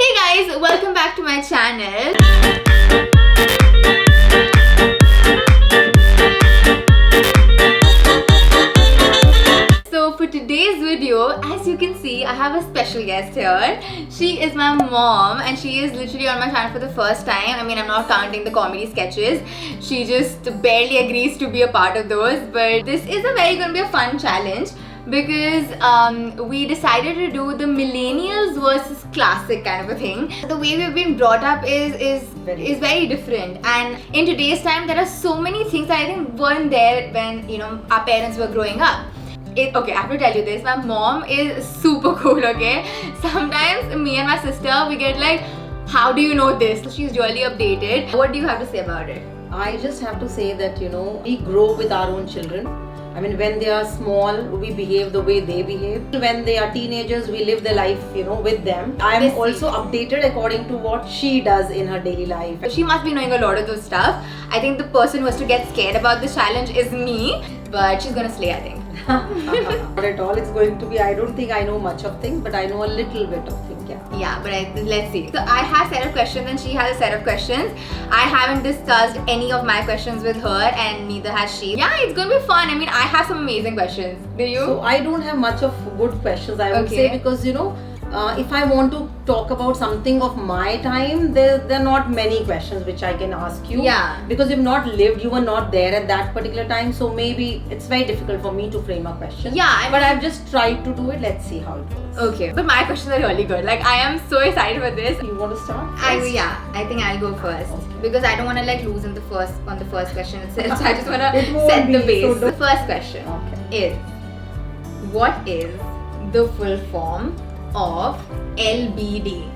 Hey guys, welcome back to my channel. So for today's video, as you can see, I have a special guest here. She is my mom and she is literally on my channel for the first time. I mean, I'm not counting the comedy sketches. She just barely agrees to be a part of those. But this is gonna be a fun challenge because we decided to do the millennials versus classic kind of a thing. The way we've been brought up is very different, and in today's time there are so many things that I think weren't there when our parents were growing up. Okay, I have to tell you this, my mom is super cool, okay? Sometimes me and my sister, we get like, how do you know this? She's really updated. What do you have to say about it? I just have to say that, we grow with our own children. I mean, when they are small, we behave the way they behave. When they are teenagers, we live their life, with them. I am also updated according to what she does in her daily life. She must be knowing a lot of those stuff. I think the person who has to get scared about this challenge is me, but she's gonna slay, I think. Not at all. It's going to be, I don't think I know much of things, but I know a little bit of things, yeah. Yeah, but let's see. So I have a set of questions and she has a set of questions. I haven't discussed any of my questions with her and neither has she. Yeah, it's gonna be fun. I mean, I have some amazing questions. Do you? So I don't have much of good questions, I would say, because if I want to talk about something of my time, there are not many questions which I can ask you. Yeah. Because you've not lived, you were not there at that particular time, so maybe it's very difficult for me to frame a question. Yeah, but I've just tried to do it. Let's see how it goes. Okay, but my questions are really good. Like, I am so excited for this. You want to start? I think I'll go first, because I don't want to lose on the first question itself. So I just want to It won't set the be, base. so The first question is, what is the full form of LBD?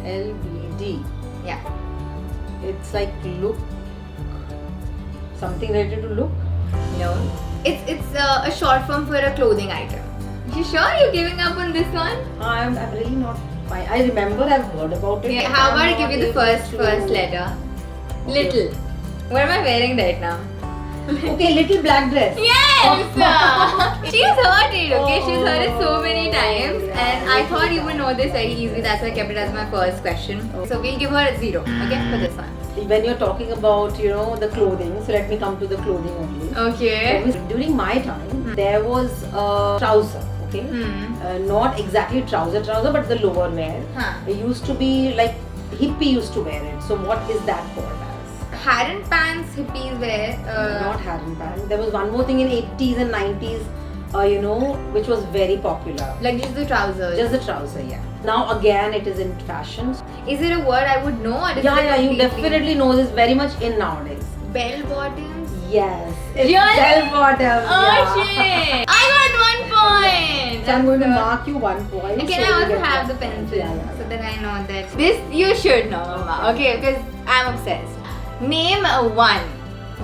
LBD. Yeah. It's like look. Something related to look? No. It's a short form for a clothing item. You sure you're giving up on this one? I'm really not fine. I remember I've heard about it. Yeah, how about I give you the first letter? Okay. Little. What am I wearing right now? Okay, little black dress. Yes! She's heard it, okay? She's heard it so many times, and I thought you would know this very easily. That's why I kept it as my first question. So we'll give her a 0, okay, for this one. When you're talking about, the clothing, so let me come to the clothing only. Okay. During my time, there was a trouser, okay? Not exactly trouser, but the lower wear. It used to be like hippie used to wear it. So what is that called as? Harem pants hippies wear. Not harem pants. There was one more thing in 80s and 90s, which was very popular. Like just the trousers. Just the trouser, yeah. Now again, it is in fashion. Is it a word I would know? Or is Yeah, you definitely know this, very much in nowadays. Bell bottoms? Yes. It's Really? bell bottom. Oh shit! I got 1 point! So I'm going to mark you 1 point. And can so I you also get have the one. pencil? Yeah. So that I know that. This you should know, Mama. Okay, because I'm obsessed. Name one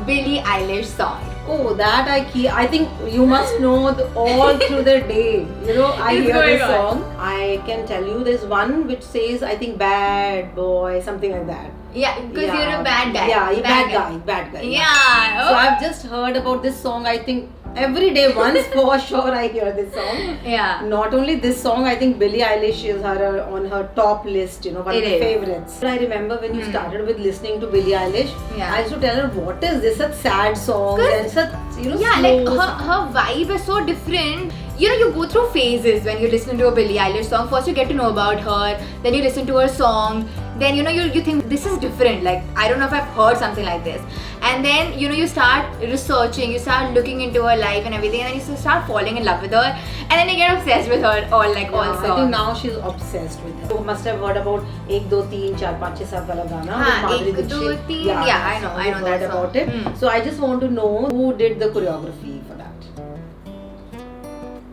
Billie Eilish song. Oh, that I think you must know all through the day. I It's hear going this on. song. I can tell you there's one which says, I think, bad boy, something like that. Yeah, because you're a bad guy. Yeah, you're bad guy. Yeah. So I've just heard about this song, I think, every day once for sure I hear this song. Yeah. Not only this song, I think Billie Eilish is on her top list, one of the favorites. I remember when you started with listening to Billie Eilish, I used to tell her, what is this, such sad songs and such, yeah, like her vibe is so different. You go through phases when you listen to a Billie Eilish song. First you get to know about her, then you listen to her song, then you think this is different, like I don't know if I've heard something like this, and then you start researching, you start looking into her life and everything, and then you start falling in love with her, and then you get obsessed with her all songs. I think now she's obsessed with her. You must have heard about 1, 2, 3, 4, 5, 6, 7 wala gana with Madhuri 1, 2, Dixit. 3. Yeah, I know heard that song. about it. So I just want to know who did the choreography for that.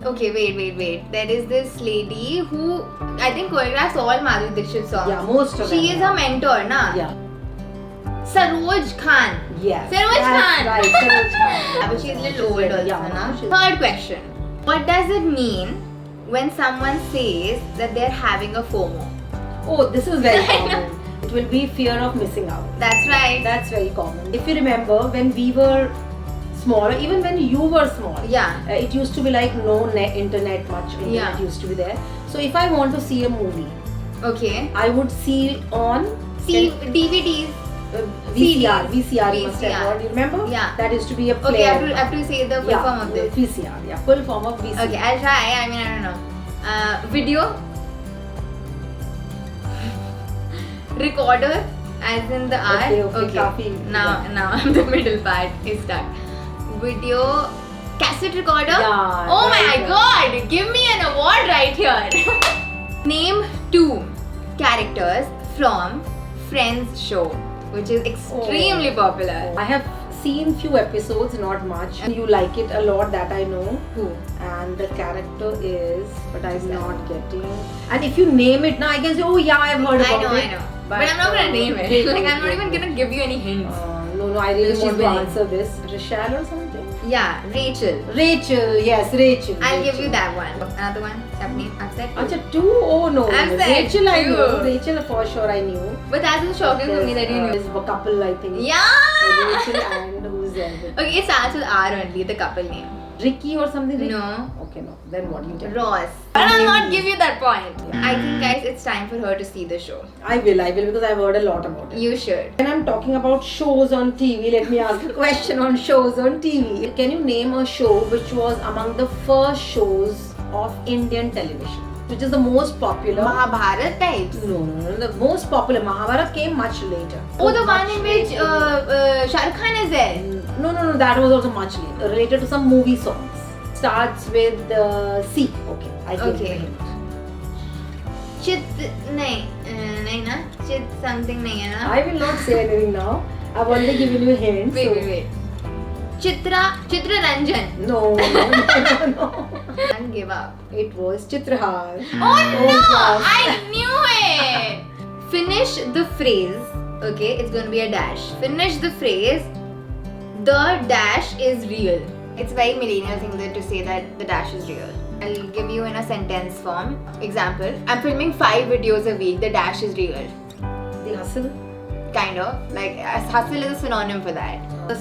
Okay, wait. There is this lady who I think choreographs all Madhuri Dixit songs. Yeah, most of them. She is her mentor, na? Yeah. Saroj Khan. Yes. Saroj Khan. Right, Saroj Khan. Yeah, but she's a little old also, yeah, na? she's- Third question. What does it mean when someone says that they're having a FOMO? Oh, this is very common. It will be fear of missing out. That's right. That's very common. If you remember, when we were smaller, even when you were small, Yeah. it used to be like no internet much. Internet used to be there. So if I want to see a movie, Okay. I would see it on See DVDs. VCR. VCR, you must have VCR. heard. You remember? Yeah. That used to be a Okay, player. I have to say the full Yeah, form of this. VCR. Yeah, full form of VCR. Okay, I'll try. I mean, I don't know. Video. Recorder, as in the R. Okay, काफी. Now the middle part is stuck. Video. Cassette recorder. Yeah, Oh right, my God! Give me an award right here. Name 2 characters from Friends show, which is extremely popular. I have seen few episodes, not much. And you like it a lot, that I know. Who? And the character is, but I'm not getting. And if you name it now, I can say, oh yeah, I've heard about it. I know. But I'm not gonna name it. Like, I'm not even gonna give you any hints. No, I really She's want to winning. answer this. Rochelle or something? Yeah, Rachel. Rachel, yes, Rachel. I'll give Rachel. you that one. Another one. Name. I've said two. Acha, 2? Oh no. I've said Rachel I two. knew. Rachel for sure I knew. But that was shocking for me that you knew. There's a couple, I think. Yeah! Rachel and who's there? Okay, it starts with R only, the couple name. Ricky or something? Ricky? No. Okay, no. Then what you tell? Ross. But I'll not Maybe. give you that point. Yeah. I think, guys, it's time for her to see the show. I will because I've heard a lot about it. You should. When I'm talking about shows on TV, let me ask a question on shows on TV. Can you name a show which was among the first shows of Indian television? Which is the most popular? Mahabharat types. No. The most popular. Mahabharat came much later. Oh, the one Much in which later. Shah Rukh Khan is there. No. That was also much later. Related to some movie songs. Starts with C. Okay, I gave you a Okay. hint. Chit. Nahin na? Chit something nahi hai na? I will not say anything now. I've already given you a hint. Wait. Chitra Ranjan. No. Can't give up. It was Chitrahar. Oh no! gosh. I knew it! Finish the phrase. Okay, it's going to be a dash. Finish the phrase. The dash is real. It's a very millennial thing to say that the dash is real. I'll give you in a sentence form. Example. I'm filming 5 videos a week. The dash is real. The hustle. Kind of. Like, hustle is a synonym for that. The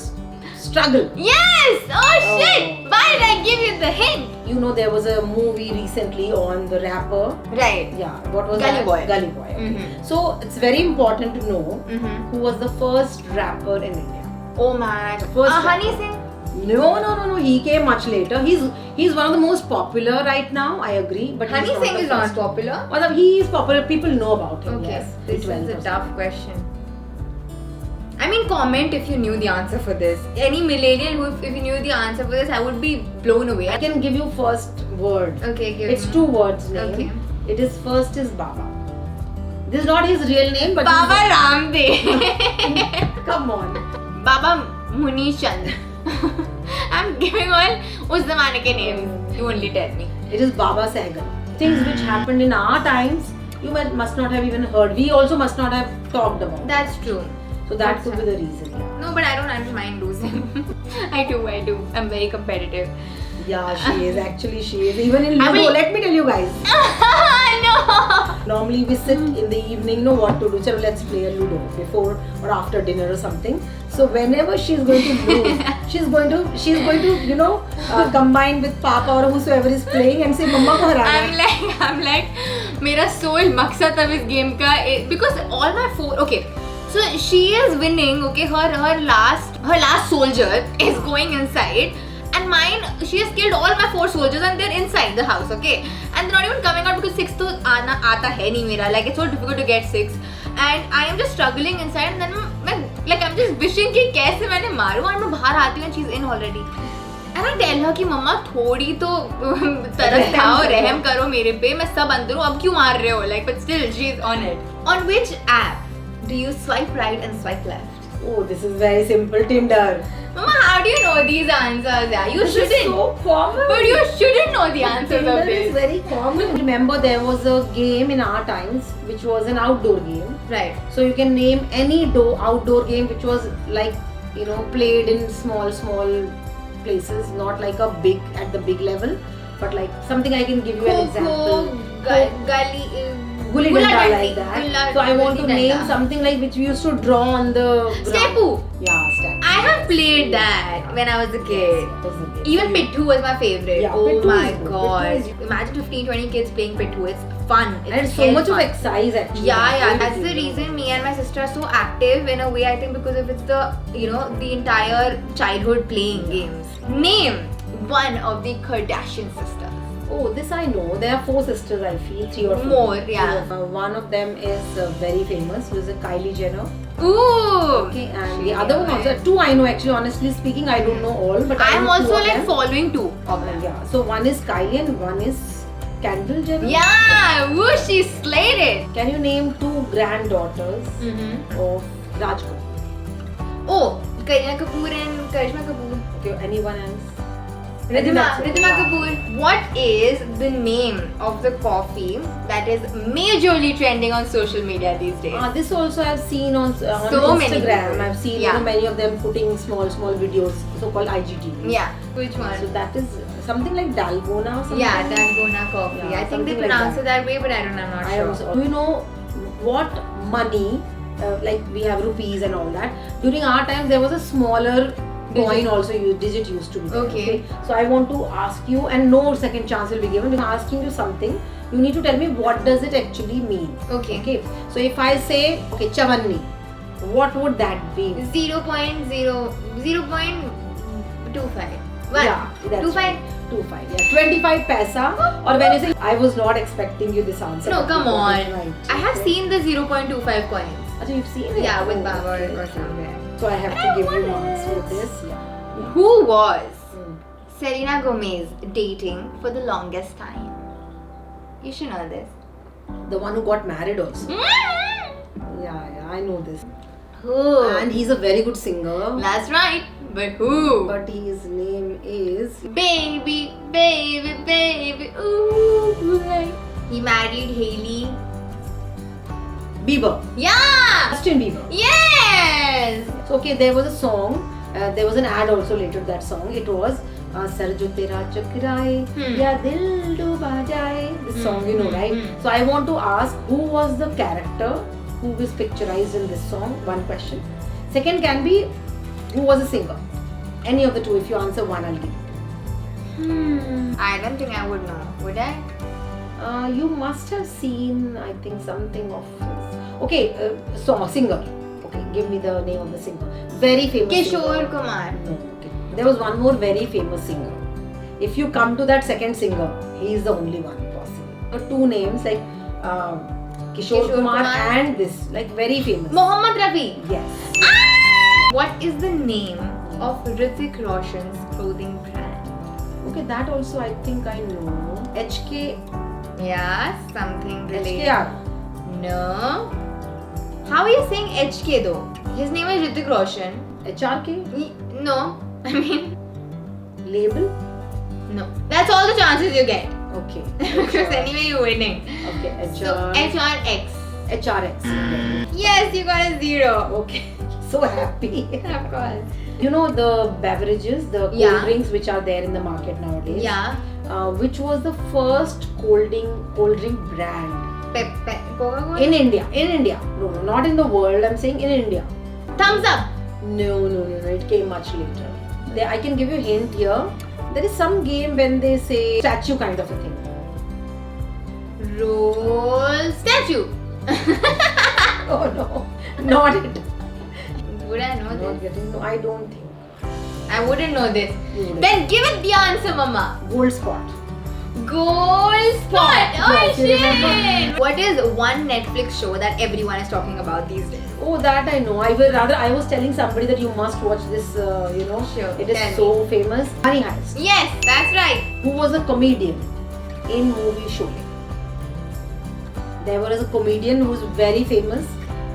struggle. Yes! Oh Oh. shit! Why did I give you the hint? You know there was a movie recently on the rapper. Right. Yeah, what was Gully that? Boy. Gully Boy. Okay. Mhm. So it's very important to know Mm-hmm. who was the first rapper in India. Oh my god. First Honey rapper. Singh? No. He came much later. He's one of the most popular right now. I agree. But Honey he's not Singh the is not first. popular. Well, he is popular. People know about him. Okay, Yes. this is a 12%. tough question. I mean, comment if you knew the answer for this. Any millennial who, if you knew the answer for this, I would be blown away. I can give you first word. Okay, give It's me. 2 words name. Okay. It is first is Baba. This is not his real name, but Baba Ramdev. come on. Baba Munish Chand. I'm giving all उस ज़माने के names. You only tell me. It is Baba Sehgal. Things which happened in our times, you must not have even heard. We also must not have talked about. That's true. So that could be the reason. Yeah. No, but I don't mind losing. I do. I'm very competitive. Yeah, she is. Actually, she is. Even in I Ludo, will- let me tell you guys. No. Normally we sit in the evening, know what to do. Chalo, let's play a Ludo before or after dinner or something. So whenever she's going to lose, she's going to combine with Papa or whosoever is playing and say, "Mama ko harana hai." I'm like, मेरा sole मकसद अब इस game का because all my okay. So she is winning. Okay, her last soldier is going inside. And mine, she has killed all my 4 soldiers and they're inside the house, okay? And they're not even coming out because 6 तो आता है नहीं मेरा. Like, it's so difficult to get 6. And I am just struggling inside and then I'm just wishing कि कैसे मैंने मारूँ और मैं बाहर आती हूँ and she's in already. And I tell her कि मम्मा थोड़ी तो तरस खाओ, रहम करो मेरे पे, मैं सब अंदर हूँ, अब क्यों मार रहे हो? Like, but still, she's on it. On which app do you swipe right and swipe left? Oh, this is very simple. Tinder. Mama, how do you know these answers? Yeah, you This shouldn't. is so common. But you shouldn't know the answers Tinder of is this. very common. Remember, there was a game in our times which was an outdoor game. Right. So you can name any outdoor game which was like played in small places, not like at the big level, but like something I can give you an example. Gulli danda like that. So I want to name something like which we used to draw on the ground. Stepu. Yeah, step. I have played that when I was a kid. Yes. Even Pittu was my favorite. Yeah, oh Pittu my is good. god. Pittu is- Imagine 15-20 kids playing Pittu. It's fun. It's And so hell much of fun. exercise actually. Yeah. That's the reason me and my sister are so active in a way. I think because of it's the the entire childhood playing games. Name one of the Kardashian sisters. Oh, this I know. There are 4 sisters, I feel. 3 or 4. More, yeah. One of them is very famous, who is a Kylie Jenner. Ooh. Okay, and She the other one knew also. it. 2 I know actually. Honestly speaking, I don't know all, but I I'm know 2 also of like them. following two. Yeah. So one is Kylie and one is Kendall Jenner. Yeah. Woo, she slayed it. Can you name 2 granddaughters Mm-hmm. of Raj Kapoor? Oh, Kareena Kapoor and Karishma Kapoor. Okay, anyone else? Ridhima Yeah. Kapoor. What is the name of the coffee that is majorly trending on social media these days? This also I've seen on So many Instagram. people. I've seen Yeah. many of them putting small videos, so-called IGTV. Yeah, which So one? that is something like Dalgona or something. Yeah, Dalgona coffee. Yeah, I think they something like pronounce that. it that way, but I don't know. I'm not I sure. also. Do you know what money? Like we have rupees and all that. During our time, there was a smaller coin also. Digit used to be there, Okay. So I want to ask you, and no second chance will be given. I'm asking you something. You need to tell me what does it actually mean. Okay. Okay. So if I say chavanni, what would that be? 0.25. What? Yeah, that's 25? right. 25. Yeah, 25 paisa. Or when you say, I was not expecting you this answer. No, but come you got it on. right. I have Okay. seen the 0.25 coins. Achha, you've seen it? Yeah, with Oh, Baba okay, or okay. somewhere. So I have I to give you want marks for it. this. Yeah. Who was Hmm. Selena Gomez dating for the longest time? You should know this. The one who got married also. Hmm. Yeah, I know this. Who? And he's a very good singer. That's right. But who? But his name is. Baby, baby, baby. Ooh. Like. He married Hailey. Bieber. Yeah. Justin Bieber. Yes. So, okay, there was a song. There was an ad also later to that song. It was Sar jo tera chakraye ya dil duba jaye. This song, you know, right? So I want to ask, who was the character who is picturized in this song? One question. Second can be, who was a singer? Any of the two. If you answer one, I'll give. I don't think I would know. Would I? You must have seen, I think, something of his. Okay, singer. Okay, give me the name of the singer. Very famous. Kishore singer. Kumar. No, okay. There was one more very famous singer. If you come to that second singer, he is the only one possible. Two names like Kishore Kumar and this, like very famous. Mohammad Rafi. Yes. What is the name of Hrithik Roshan's clothing brand? Okay, that also I think I know. Yeah, something related. HKR. No. How are you saying HK though? His name is Hrithik Roshan. HRK? No. I mean, Label? no. That's all the chances you get. Okay. Because anyway, you're winning. Okay, So, HRX. HRX. Yes, you got a 0. Okay. So happy. Of course. You know the beverages, the cold Yeah. drinks which are there in the market nowadays. Yeah. Which was the first cold drink brand Coca-Cola? in India? In India. No, not in the world. I'm saying in India. Thumbs up. No. It came much later. I can give you a hint here. There is some game when they say statue kind of a thing. Roll statue. Oh no, not it. Would I know Not this? getting. No, I don't think. I wouldn't know this. You wouldn't. Then give it the answer, Mama. Gold spot. Gold spot. Oh Yes, you remember. shit. What is one Netflix show that everyone is talking about these days? Oh, that I know. I was telling somebody that you must watch this. Sure, It is tell so famous. Money Heist. Yes, that's right. Who was a comedian in movie Sholay? There was a comedian who was very famous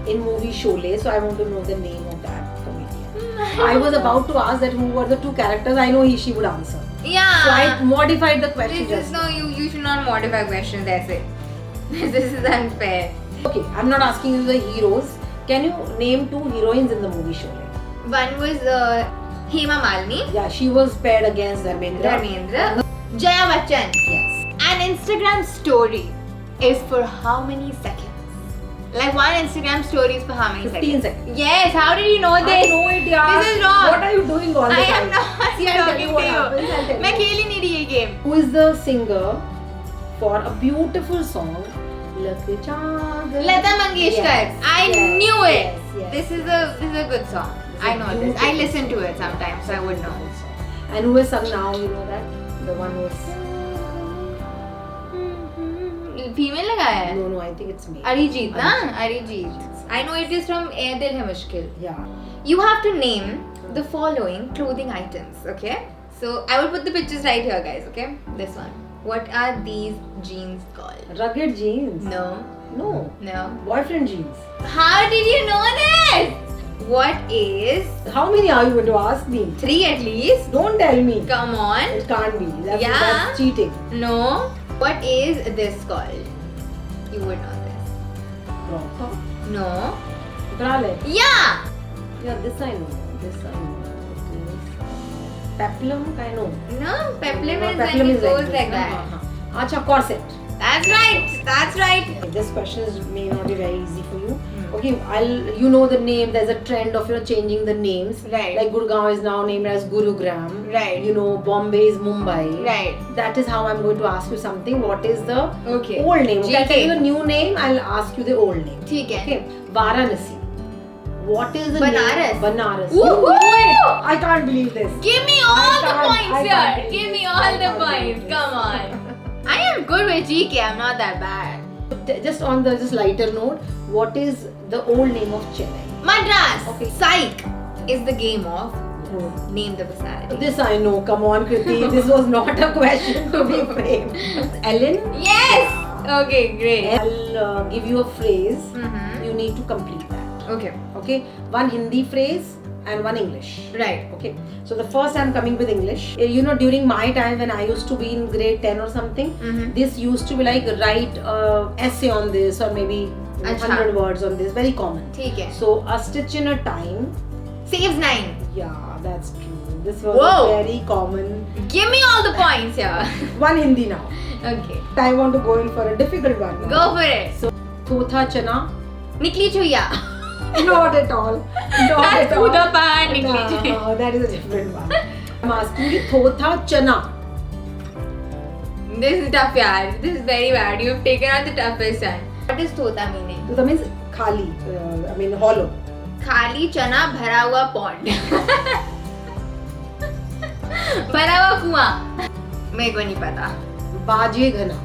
in movie Sholay. So I want to know the name of that comedian. I was about to ask that who were the two characters. I know she would answer. Yeah. So I modified the question. This is just no. You should not modify questions. That's it. This is unfair. Okay, I'm not asking you the heroes. Can you name two heroines in the movie Sholay? One was Hema Malini, Yeah, she was paired against Dharmendra. Dharmendra, Jaya Bachchan. Yes. An Instagram story is for how many seconds? Like one Instagram stories for how many 15 seconds? seconds. Yes, how did you know this? I know it, yaar. This is wrong. What are you doing all the I time? am not See, I'll tell talking you what to happens. I'll you. tell मैं you. खेल ही नहीं रही ये game. Who is the singer for a beautiful song? Lak Jaag. Lata Mangeshkar. Yes, I yes, knew it. yes, yes. This is a good song. It's I a know this. beautiful I listen to it sometimes, so I would know. And who has sung now? You know that the one who's Female लगाया है. no, I think it's me. Arijit ना? Arijit. I know it is from Air Dil Hai Mushkil. Yeah. You have to name the following clothing items, okay? So I will put the pictures right here, guys, okay? This one. What are these jeans called? Rugged jeans. No, No. no. Boyfriend jeans. How did you know this? What is How many are you going to ask me? 3 at least? Don't tell me. Come on. It can't be. Yeah. That's cheating. No. What is this called? You would know this. Crop top. No. Bralette. Yeah. Yeah, this I know. This I know. This. Peplum, I know. No. Peplum No, is peplum when it is goes this, like no? that. Acha, corset. That's right. That's right. This question may not be very easy for you. Hmm. Okay, you know the name. There's a trend of changing the names. Right. Like Gurgaon is now named as Gurugram. Right. You know, Bombay is Mumbai. Right. That is how I'm going to ask you something. What is the Okay. old name? Okay, I'll tell you GK. the new name. I'll ask you the old name. ठीक है. Okay, Varanasi. What is the Banaras. name? Banaras. Woohoo! You know it. I can't believe this. Give me all the I points can't here. believe Give me this. all I the can't points. believe Come on. I am good with GK. I'm not that bad. Just on the lighter note, what is the old name of Chennai? Madras. Okay. Psych is the game of name the personality. This I know. Come on, Kriti. This was not a question to be framed. Ellen? Yes. Okay, great. I'll give you a phrase. Mm-hmm. You need to complete that. Okay. Okay? One Hindi phrase and one English. Right. Okay. So the first I'm coming with English. You know, during my time when I used to be in grade 10 or something, Mm-hmm. this used to be like write essay on this or maybe Acha. 100 words on this. Very common. ठीक है. So a stitch in a time. Saves 9. Yeah, that's true. This was Whoa. a very common. Give me all the points here. One Hindi now. Okay. I want to go in for a difficult one now. Go for it. So, Thotha Chana. Nikli chuya. Not at all. Not That's at all. Uda Pahad Nikli chuya. No, that is a different one. I'm asking you Thotha Chana. This is tough, yaar. This is very bad. You've taken out the toughest one. What is Thota meaning? Thotha means khali. I mean hollow. खाली चना भरा हुआ pond भरा हुआ कुआं मेरे को नहीं पता बाजे घना.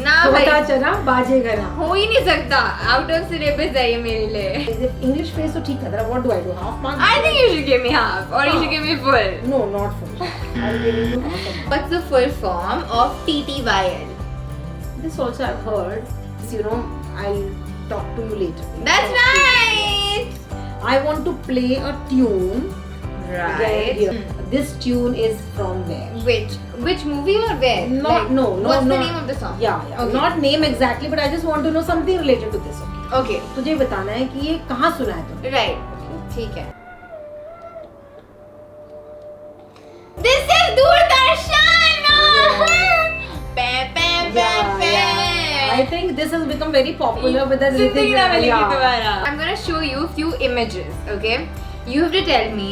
ना भाई Thotha Chana, बाजे घना. हो ही नहीं सकता आउट ऑफ सिलेबस है ये मेरे लिए Is it English phrase? So ठीक है. What do I do? Half mark? I think you should give me half or you should give me full. No, not full. I'm giving you half. What's the full form of TTYL? This also I've heard. You know, I'll talk to you later. That's right. I want to play a tune. Right. Here. This tune is from where? Which movie or where? No, Like, no, What's the not- name of the song? Yeah. Okay. Not name exactly, but I just want to know something related to this. Okay. Okay. तुझे बताना है कि ये कहाँ सुना है तुमने? Right. ठीक है. This is Doordarshan. I think this has become very popular with the जिंदगी ना मिलेगी yeah. दोबारा. I'm gonna show you a few images. Okay. You have to tell me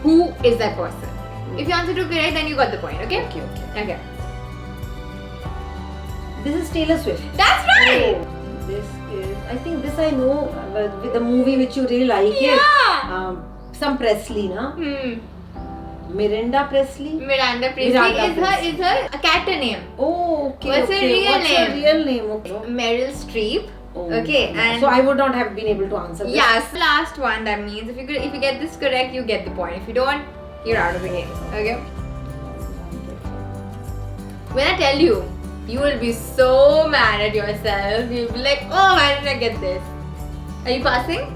who is that person. If you answer to correct, then you got the point. Okay. Okay, okay. Okay. This is Taylor Swift. That's right. Oh, this is. I think this I know with the movie which you really like. Yeah. Some Presley, na? Miranda Presley. Miranda Presley Miranda is her a character name. Oh, okay. What's her okay. real What's name? her real name? Okay. Meryl Streep. Oh, Okay, and so I would not have been able to answer this. yes, last one. That means if you get this correct, you get the point. If you don't, you're out of the game. Okay. When I tell you, you will be so mad at yourself. You'll be like, oh, why did I get this? Are you passing?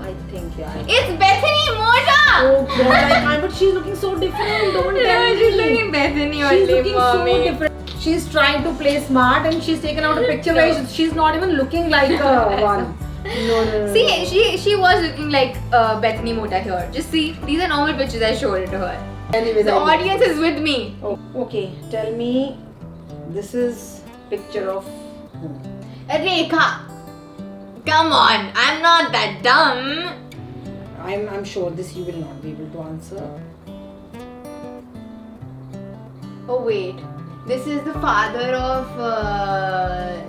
I think yeah. It's Bethany Mota. Oh God, I can't. But she's looking so different. Don't tell No, me. she's looking Bethany She's only, looking mommy. so different. She's trying to play smart and she's taken out a picture where she's not even looking like one. No. See, she was looking like Bethany Mota here. Just see, these are normal pictures I showed it to her. Anyways, The I know. audience is with me. Oh, okay. Tell me, this is picture of. Rekha. Come on, I'm not that dumb. I'm sure this you will not be able to answer. Oh wait, this is the father of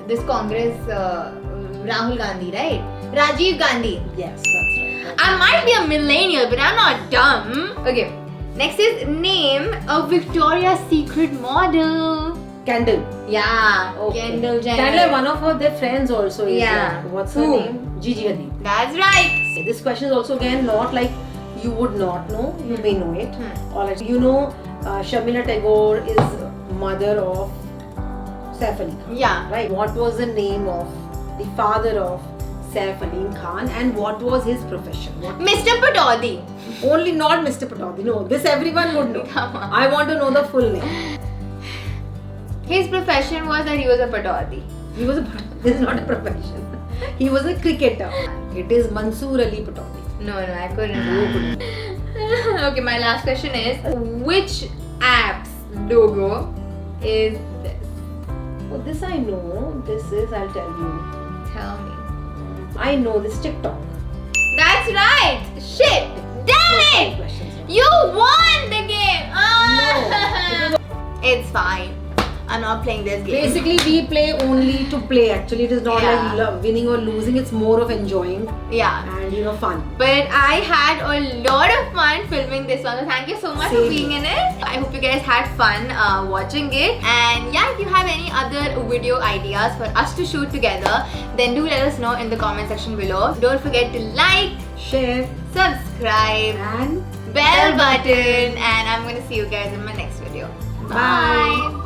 this Congress, Rahul Gandhi, right? Rajiv Gandhi. Yes, that's right. I might be a millennial, but I'm not dumb. Okay, next is name a Victoria's Secret model. Kendall. Yeah, Okay. Kendall Jenner. Kendall, one of their friends also is. Yeah. What's her Who? name? Gigi Hadid. That's right. This question is also again not like you would not know. You may know it. Alright. You know, Sharmila Tagore is mother of Saif Ali Khan. Yeah. Right. What was the name of the father of Saif Ali Khan and what was his profession? Mr. Pataudi. Only not Mr. Pataudi. No, this everyone would know. Come on. I want to know the full name. His profession was that he was a Pataudi. He was a. This is not a profession. He was a cricketer. It is Mansoor Ali Pataudi. No, I couldn't. Okay, my last question is which app's logo is this? Oh, this I know. This is, I'll tell you. Tell me. I know this TikTok. That's right! Shit! Damn it! Questions. You won the game! No, It's fine. I'm not playing this game. Basically, we play only to play. Actually, it is not Yeah. like winning or losing. It's more of enjoying Yeah. and fun. But I had a lot of fun filming this one. So thank you so much for Same. being in it. I hope you guys had fun watching it. And yeah, if you have any other video ideas for us to shoot together, then do let us know in the comment section below. Don't forget to like, Share subscribe, and bell button, and I'm gonna see you guys in my next video. Bye.